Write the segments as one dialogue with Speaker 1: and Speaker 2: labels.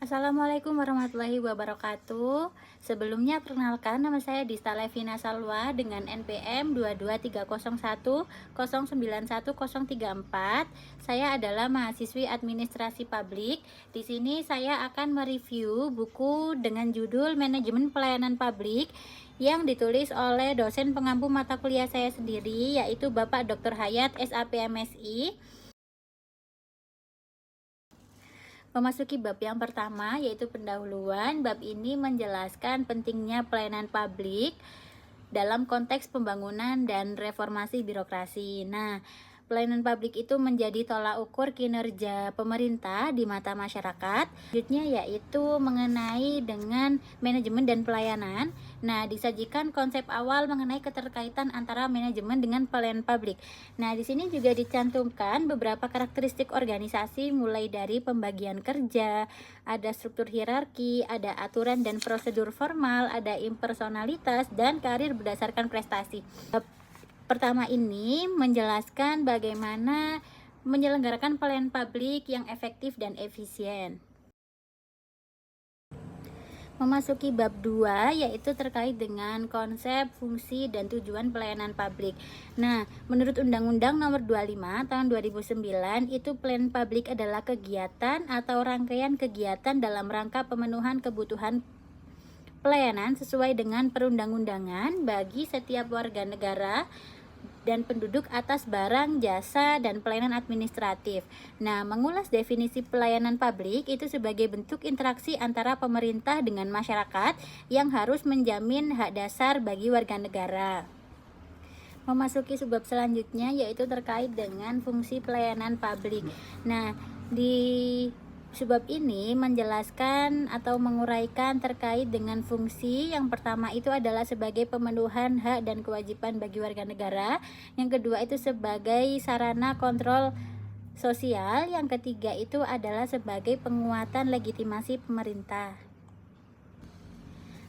Speaker 1: Assalamualaikum warahmatullahi wabarakatuh. Sebelumnya perkenalkan, nama saya Dista Levina Salwa dengan NPM 22301091034. Saya adalah mahasiswi Administrasi Publik. Di sini saya akan mereview buku dengan judul Manajemen Pelayanan Publik yang ditulis oleh dosen pengampu mata kuliah saya sendiri, yaitu Bapak Dr. Hayat SAPMSI. Memasuki bab yang pertama, yaitu pendahuluan. Bab ini menjelaskan pentingnya pelayanan publik dalam konteks pembangunan dan reformasi birokrasi. Nah, pelayanan publik itu menjadi tolak ukur kinerja pemerintah di mata masyarakat. Selanjutnya yaitu mengenai dengan manajemen dan pelayanan. Nah, disajikan konsep awal mengenai keterkaitan antara manajemen dengan pelayanan publik. Nah, di sini juga dicantumkan beberapa karakteristik organisasi, mulai dari pembagian kerja, ada struktur hierarki, ada aturan dan prosedur formal, ada impersonalitas, dan karir berdasarkan prestasi. Pertama ini menjelaskan bagaimana menyelenggarakan pelayanan publik yang efektif dan efisien. Memasuki bab 2, yaitu terkait dengan konsep, fungsi, dan tujuan pelayanan publik. Nah, menurut Undang-Undang Nomor 25 Tahun 2009, itu pelayanan publik adalah kegiatan atau rangkaian kegiatan dalam rangka pemenuhan kebutuhan pelayanan sesuai dengan perundang-undangan bagi setiap warga negara dan penduduk atas barang, jasa, dan pelayanan administratif. Nah, mengulas definisi pelayanan publik itu sebagai bentuk interaksi antara pemerintah dengan masyarakat yang harus menjamin hak dasar bagi warga negara. Memasuki subbab selanjutnya, yaitu terkait dengan fungsi pelayanan publik. Nah, di sebab ini menjelaskan atau menguraikan terkait dengan fungsi. Yang pertama itu adalah sebagai pemenuhan hak dan kewajiban bagi warga negara. Yang kedua itu sebagai sarana kontrol sosial. Yang ketiga itu adalah sebagai penguatan legitimasi pemerintah.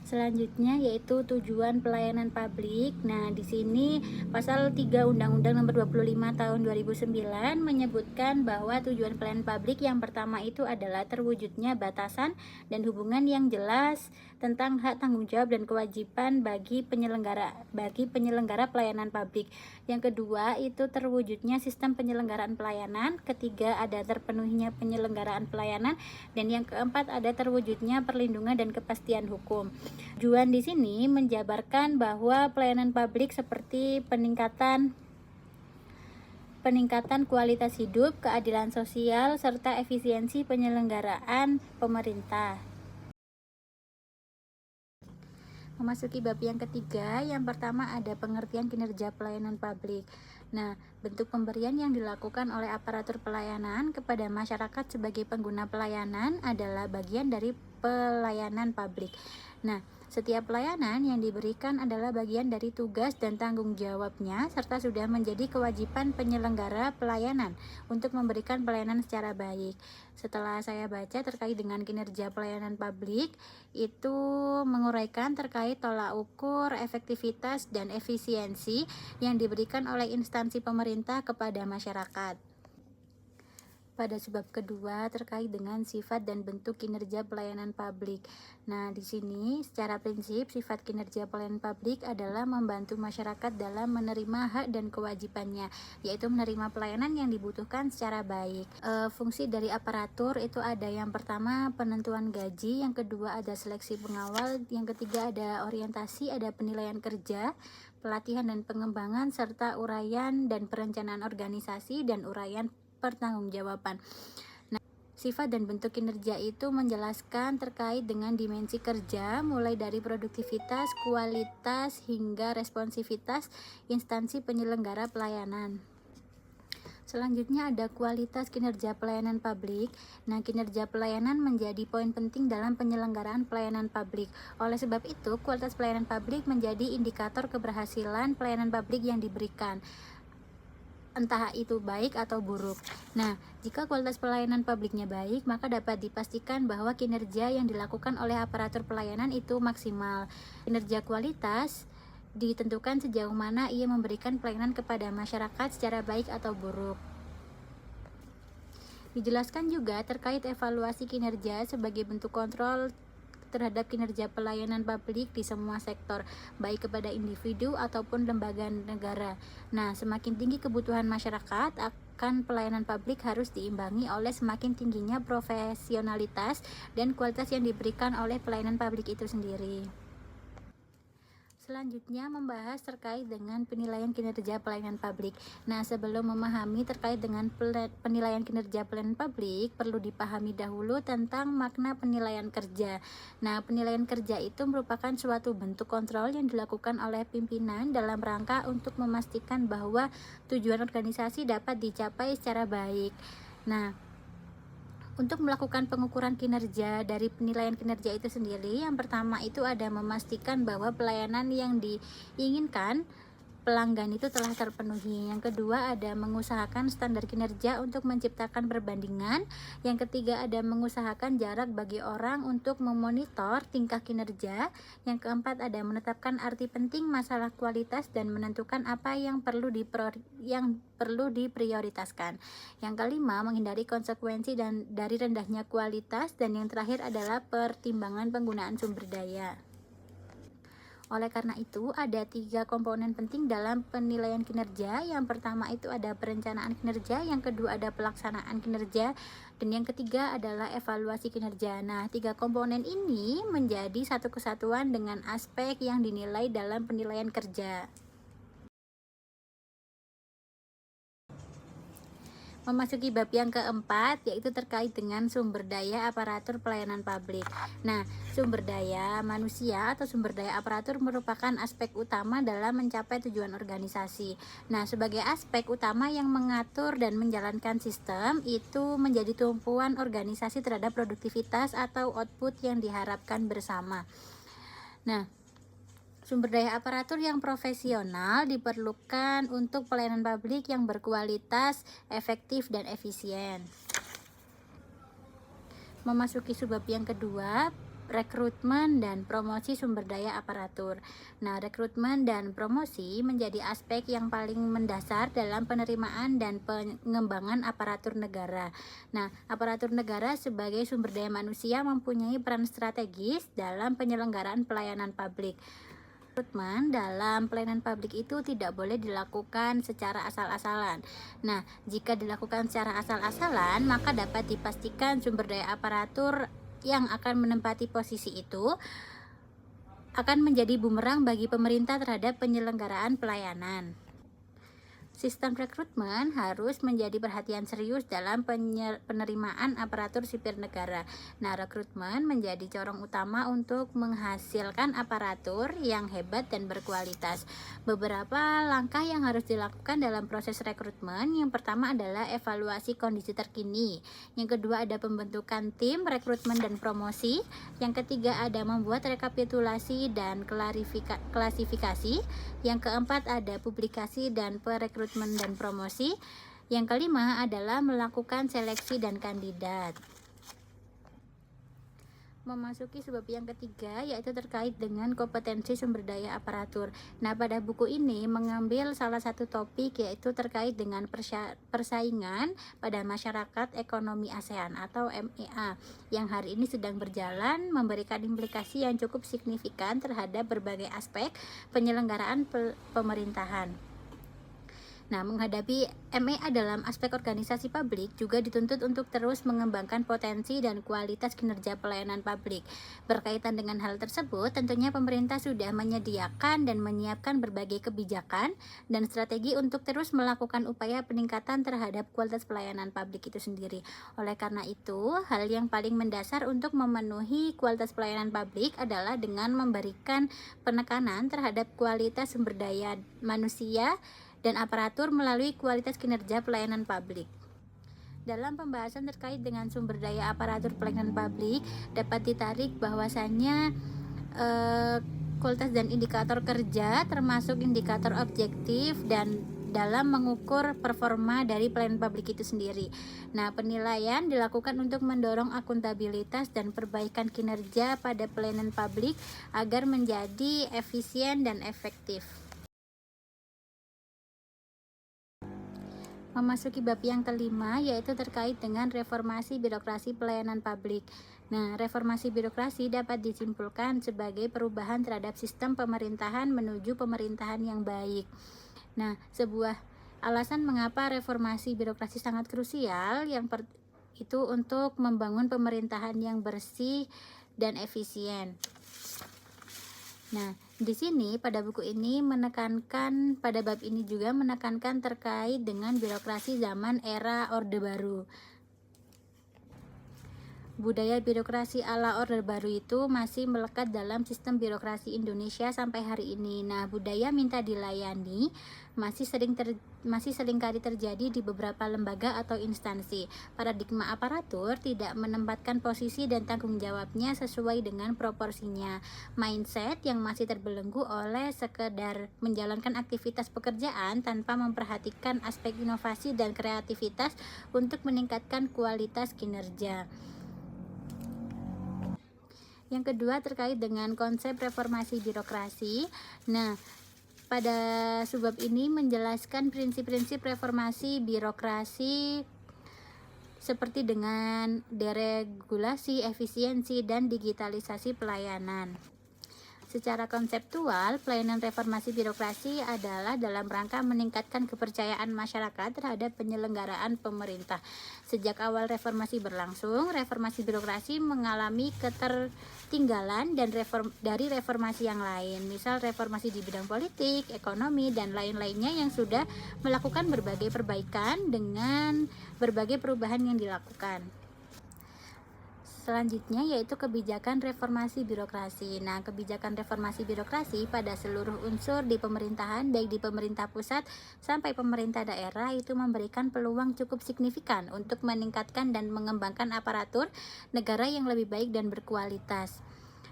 Speaker 1: Selanjutnya yaitu tujuan pelayanan publik. Nah, di sini pasal 3 Undang-Undang Nomor 25 Tahun 2009 menyebutkan bahwa tujuan pelayanan publik yang pertama itu adalah terwujudnya batasan dan hubungan yang jelas tentang hak, tanggung jawab, dan kewajiban bagi penyelenggara pelayanan publik. Yang kedua itu terwujudnya sistem penyelenggaraan pelayanan. Ketiga ada terpenuhinya penyelenggaraan pelayanan, dan yang keempat ada terwujudnya perlindungan dan kepastian hukum. Tujuan di sini menjabarkan bahwa pelayanan publik seperti peningkatan kualitas hidup, keadilan sosial, serta efisiensi penyelenggaraan pemerintah. Memasuki bab yang ketiga, yang pertama ada pengertian kinerja pelayanan publik. Nah, bentuk pemberian yang dilakukan oleh aparatur pelayanan kepada masyarakat sebagai pengguna pelayanan adalah bagian dari pelayanan publik. Nah, setiap pelayanan yang diberikan adalah bagian dari tugas dan tanggung jawabnya, serta sudah menjadi kewajiban penyelenggara pelayanan untuk memberikan pelayanan secara baik. Setelah saya baca terkait dengan kinerja pelayanan publik, itu menguraikan terkait tolak ukur, efektivitas, dan efisiensi yang diberikan oleh instansi pemerintah kepada masyarakat. Pada sebab kedua terkait dengan sifat dan bentuk kinerja pelayanan publik. Nah, di sini secara prinsip sifat kinerja pelayanan publik adalah membantu masyarakat dalam menerima hak dan kewajibannya, yaitu menerima pelayanan yang dibutuhkan secara baik. Fungsi dari aparatur itu ada yang pertama penentuan gaji, yang kedua ada seleksi pengawal, yang ketiga ada orientasi, ada penilaian kerja, pelatihan dan pengembangan, serta uraian dan perencanaan organisasi dan uraian pertanggungjawaban. Nah, sifat dan bentuk kinerja itu menjelaskan terkait dengan dimensi kerja, mulai dari produktivitas, kualitas, hingga responsivitas instansi penyelenggara pelayanan. Selanjutnya ada kualitas kinerja pelayanan publik. Nah, kinerja pelayanan menjadi poin penting dalam penyelenggaraan pelayanan publik. Oleh sebab itu, kualitas pelayanan publik menjadi indikator keberhasilan pelayanan publik yang diberikan, entah itu baik atau buruk. Nah, jika kualitas pelayanan publiknya baik, maka dapat dipastikan bahwa kinerja yang dilakukan oleh aparatur pelayanan itu maksimal. Kinerja kualitas ditentukan sejauh mana ia memberikan pelayanan kepada masyarakat secara baik atau buruk. Dijelaskan juga terkait evaluasi kinerja sebagai bentuk kontrol terhadap kinerja pelayanan publik di semua sektor, baik kepada individu ataupun lembaga negara. Nah, semakin tinggi kebutuhan masyarakat akan pelayanan publik harus diimbangi oleh semakin tingginya profesionalitas dan kualitas yang diberikan oleh pelayanan publik itu sendiri. Selanjutnya membahas terkait dengan penilaian kinerja pelayanan publik. Nah, sebelum memahami terkait dengan penilaian kinerja pelayanan publik, perlu dipahami dahulu tentang makna penilaian kerja. Nah, penilaian kerja itu merupakan suatu bentuk kontrol yang dilakukan oleh pimpinan dalam rangka untuk memastikan bahwa tujuan organisasi dapat dicapai secara baik. Nah, untuk melakukan pengukuran kinerja dari penilaian kinerja itu sendiri, yang pertama itu ada memastikan bahwa pelayanan yang diinginkan pelanggan itu telah terpenuhi. Yang kedua ada mengusahakan standar kinerja untuk menciptakan perbandingan. Yang ketiga ada mengusahakan jarak bagi orang untuk memonitor tingkah kinerja. Yang keempat ada menetapkan arti penting masalah kualitas dan menentukan apa yang perlu diprioritaskan. Yang kelima menghindari konsekuensi dari rendahnya kualitas, dan yang terakhir adalah pertimbangan penggunaan sumber daya. Oleh karena itu, ada 3 komponen penting dalam penilaian kinerja. Yang pertama itu ada perencanaan kinerja, yang kedua ada pelaksanaan kinerja, dan yang ketiga adalah evaluasi kinerja. Nah, 3 komponen ini menjadi satu kesatuan dengan aspek yang dinilai dalam penilaian kerja. Memasuki bab yang keempat, yaitu terkait dengan sumber daya aparatur pelayanan publik. Nah, sumber daya manusia atau sumber daya aparatur merupakan aspek utama dalam mencapai tujuan organisasi. Nah, sebagai aspek utama yang mengatur dan menjalankan sistem, itu menjadi tumpuan organisasi terhadap produktivitas atau output yang diharapkan bersama. Nah, sumber daya aparatur yang profesional diperlukan untuk pelayanan publik yang berkualitas, efektif, dan efisien. Memasuki subbab yang kedua, rekrutmen dan promosi sumber daya aparatur. Nah, rekrutmen dan promosi menjadi aspek yang paling mendasar dalam penerimaan dan pengembangan aparatur negara. Nah, aparatur negara sebagai sumber daya manusia mempunyai peran strategis dalam penyelenggaraan pelayanan publik. Rekrutmen dalam pelayanan publik itu tidak boleh dilakukan secara asal-asalan. Nah, jika dilakukan secara asal-asalan, maka dapat dipastikan sumber daya aparatur yang akan menempati posisi itu akan menjadi bumerang bagi pemerintah terhadap penyelenggaraan pelayanan. Sistem rekrutmen harus menjadi perhatian serius dalam penerimaan aparatur sipil negara. Nah, rekrutmen menjadi corong utama untuk menghasilkan aparatur yang hebat dan berkualitas. Beberapa langkah yang harus dilakukan dalam proses rekrutmen. Yang pertama adalah evaluasi kondisi terkini. Yang kedua ada pembentukan tim rekrutmen dan promosi. Yang ketiga ada membuat rekapitulasi dan klasifikasi. Yang keempat ada publikasi dan perekrutmen dan promosi. Yang kelima adalah melakukan seleksi dan kandidat. Memasuki sebab yang ketiga, yaitu terkait dengan kompetensi sumber daya aparatur. Nah, pada buku ini mengambil salah satu topik, yaitu terkait dengan persaingan pada masyarakat ekonomi ASEAN atau MEA, yang hari ini sedang berjalan, memberikan implikasi yang cukup signifikan terhadap berbagai aspek penyelenggaraan pemerintahan. Nah, menghadapi MEA dalam aspek organisasi publik juga dituntut untuk terus mengembangkan potensi dan kualitas kinerja pelayanan publik. Berkaitan dengan hal tersebut, tentunya pemerintah sudah menyediakan dan menyiapkan berbagai kebijakan dan strategi untuk terus melakukan upaya peningkatan terhadap kualitas pelayanan publik itu sendiri. Oleh karena itu, hal yang paling mendasar untuk memenuhi kualitas pelayanan publik adalah dengan memberikan penekanan terhadap kualitas sumber daya manusia dan aparatur melalui kualitas kinerja pelayanan publik. Dalam pembahasan terkait dengan sumber daya aparatur pelayanan publik, dapat ditarik bahwasannya kualitas dan indikator kerja termasuk indikator objektif dan dalam mengukur performa dari pelayanan publik itu sendiri. Nah, penilaian dilakukan untuk mendorong akuntabilitas dan perbaikan kinerja pada pelayanan publik agar menjadi efisien dan efektif. Memasuki bab yang kelima, yaitu terkait dengan reformasi birokrasi pelayanan publik. Nah, reformasi birokrasi dapat disimpulkan sebagai perubahan terhadap sistem pemerintahan menuju pemerintahan yang baik. Nah, sebuah alasan mengapa reformasi birokrasi sangat krusial itu untuk membangun pemerintahan yang bersih dan efisien. Nah, di sini pada buku ini pada bab ini juga menekankan terkait dengan birokrasi zaman era Orde Baru. Budaya birokrasi ala Orde Baru itu masih melekat dalam sistem birokrasi Indonesia sampai hari ini. Nah, budaya minta dilayani masih seringkali terjadi di beberapa lembaga atau instansi. Paradigma aparatur tidak menempatkan posisi dan tanggung jawabnya sesuai dengan proporsinya. Mindset yang masih terbelenggu oleh sekedar menjalankan aktivitas pekerjaan tanpa memperhatikan aspek inovasi dan kreativitas untuk meningkatkan kualitas kinerja. Yang kedua terkait dengan konsep reformasi birokrasi. Nah, pada subbab ini menjelaskan prinsip-prinsip reformasi birokrasi seperti dengan deregulasi, efisiensi, dan digitalisasi pelayanan. Secara konseptual, pelayanan reformasi birokrasi adalah dalam rangka meningkatkan kepercayaan masyarakat terhadap penyelenggaraan pemerintah. Sejak awal reformasi berlangsung, reformasi birokrasi mengalami ketertinggalan dari reformasi yang lain, misal reformasi di bidang politik, ekonomi, dan lain-lainnya yang sudah melakukan berbagai perbaikan dengan berbagai perubahan yang dilakukan. Selanjutnya yaitu kebijakan reformasi birokrasi. Nah, kebijakan reformasi birokrasi pada seluruh unsur di pemerintahan, baik di pemerintah pusat sampai pemerintah daerah, itu memberikan peluang cukup signifikan untuk meningkatkan dan mengembangkan aparatur negara yang lebih baik dan berkualitas.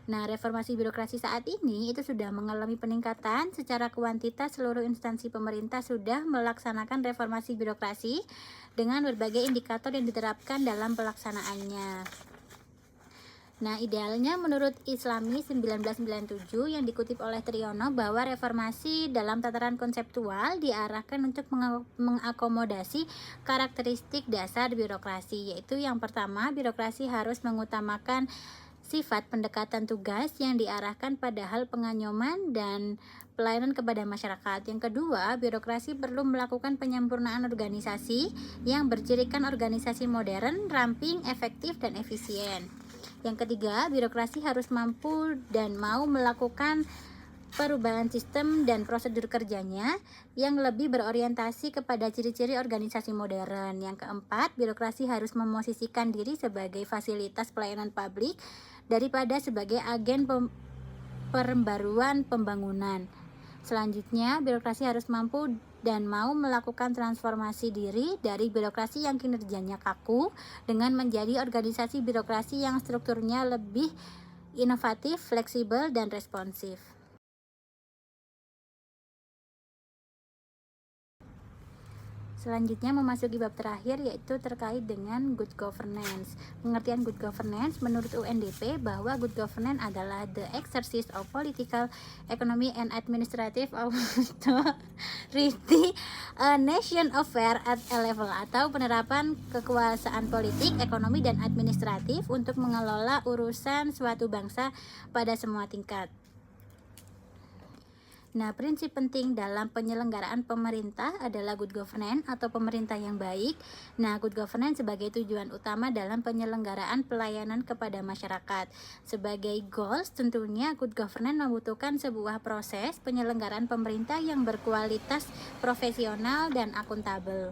Speaker 1: Nah, reformasi birokrasi saat ini itu sudah mengalami peningkatan secara kuantitas. Seluruh instansi pemerintah sudah melaksanakan reformasi birokrasi dengan berbagai indikator yang diterapkan dalam pelaksanaannya. Nah, idealnya menurut Islami 1997 yang dikutip oleh Triyono bahwa reformasi dalam tataran konseptual diarahkan untuk mengakomodasi karakteristik dasar birokrasi, yaitu yang pertama, birokrasi harus mengutamakan sifat pendekatan tugas yang diarahkan pada hal pengayoman dan pelayanan kepada masyarakat. Yang kedua, birokrasi perlu melakukan penyempurnaan organisasi yang bercirikan organisasi modern, ramping, efektif, dan efisien. Yang ketiga, birokrasi harus mampu dan mau melakukan perubahan sistem dan prosedur kerjanya yang lebih berorientasi kepada ciri-ciri organisasi modern. Yang keempat, birokrasi harus memosisikan diri sebagai fasilitas pelayanan publik daripada sebagai agen pembaruan pembangunan. Selanjutnya, birokrasi harus mampu dan mau melakukan transformasi diri dari birokrasi yang kinerjanya kaku dengan menjadi organisasi birokrasi yang strukturnya lebih inovatif, fleksibel, dan responsif. Selanjutnya memasuki bab terakhir, yaitu terkait dengan good governance. Pengertian good governance menurut UNDP bahwa good governance adalah the exercise of political, economic, and administrative authority a nation affair at a level, atau penerapan kekuasaan politik, ekonomi, dan administratif untuk mengelola urusan suatu bangsa pada semua tingkat. Nah, prinsip penting dalam penyelenggaraan pemerintah adalah good governance atau pemerintah yang baik. Nah, good governance sebagai tujuan utama dalam penyelenggaraan pelayanan kepada masyarakat. Sebagai goals, tentunya good governance membutuhkan sebuah proses penyelenggaraan pemerintah yang berkualitas, profesional, dan akuntabel.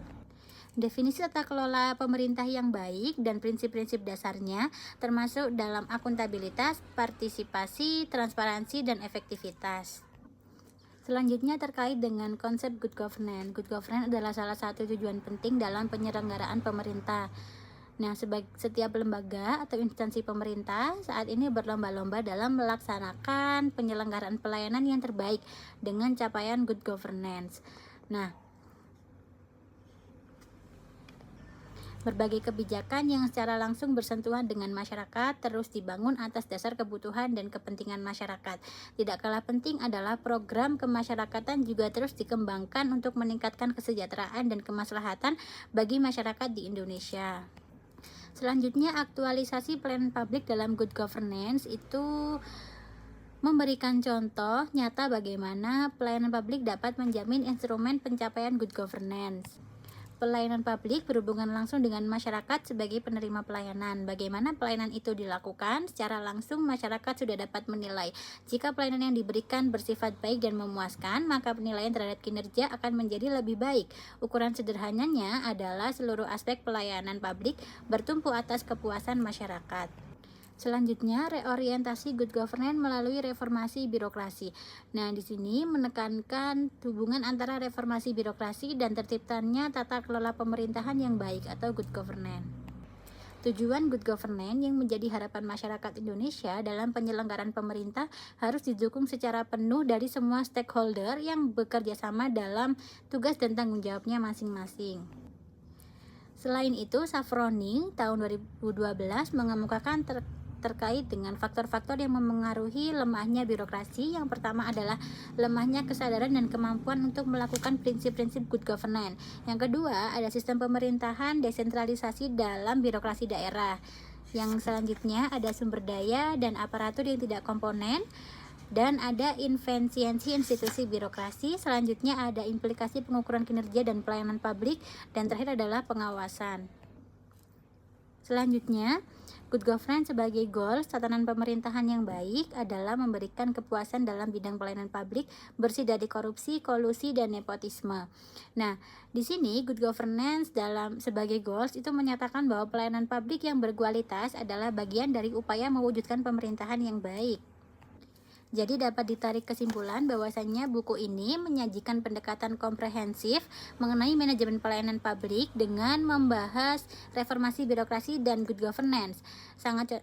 Speaker 1: Definisi tata kelola pemerintah yang baik dan prinsip-prinsip dasarnya termasuk dalam akuntabilitas, partisipasi, transparansi, dan efektivitas. Selanjutnya terkait dengan konsep good governance. Good governance adalah salah satu tujuan penting dalam penyelenggaraan pemerintah. Nah, setiap lembaga atau instansi pemerintah saat ini berlomba-lomba dalam melaksanakan penyelenggaraan pelayanan yang terbaik dengan capaian good governance. Nah, Berbagai kebijakan yang secara langsung bersentuhan dengan masyarakat terus dibangun atas dasar kebutuhan dan kepentingan masyarakat. Tidak kalah penting adalah program kemasyarakatan juga terus dikembangkan untuk meningkatkan kesejahteraan dan kemaslahatan bagi masyarakat di Indonesia. Selanjutnya, aktualisasi pelayanan publik dalam good governance itu memberikan contoh nyata bagaimana pelayanan publik dapat menjamin instrumen pencapaian good governance. Pelayanan publik berhubungan langsung dengan masyarakat sebagai penerima pelayanan. Bagaimana pelayanan itu dilakukan? Secara langsung masyarakat sudah dapat menilai. Jika pelayanan yang diberikan bersifat baik dan memuaskan, maka penilaian terhadap kinerja akan menjadi lebih baik. Ukuran sederhananya adalah seluruh aspek pelayanan publik bertumpu atas kepuasan masyarakat. Selanjutnya, reorientasi good governance melalui reformasi birokrasi. Nah, di sini menekankan hubungan antara reformasi birokrasi dan terciptanya tata kelola pemerintahan yang baik atau good governance. Tujuan good governance yang menjadi harapan masyarakat Indonesia dalam penyelenggaraan pemerintah harus didukung secara penuh dari semua stakeholder yang bekerja sama dalam tugas dan tanggung jawabnya masing-masing. Selain itu, Safroni tahun 2012 mengemukakan terkait dengan faktor-faktor yang memengaruhi lemahnya birokrasi. Yang pertama adalah lemahnya kesadaran dan kemampuan untuk melakukan prinsip-prinsip good governance. Yang kedua, ada sistem pemerintahan desentralisasi dalam birokrasi daerah. Yang selanjutnya ada sumber daya dan aparatur yang tidak komponen, dan ada efisiensi institusi birokrasi. Selanjutnya ada implikasi pengukuran kinerja dan pelayanan publik, dan terakhir adalah pengawasan. Selanjutnya, good governance sebagai goals tatanan pemerintahan yang baik adalah memberikan kepuasan dalam bidang pelayanan publik, bersih dari korupsi, kolusi, dan nepotisme. Nah, di sini good governance sebagai goals itu menyatakan bahwa pelayanan publik yang berkualitas adalah bagian dari upaya mewujudkan pemerintahan yang baik. Jadi dapat ditarik kesimpulan bahwasannya buku ini menyajikan pendekatan komprehensif mengenai manajemen pelayanan publik dengan membahas reformasi birokrasi dan good governance. Sangat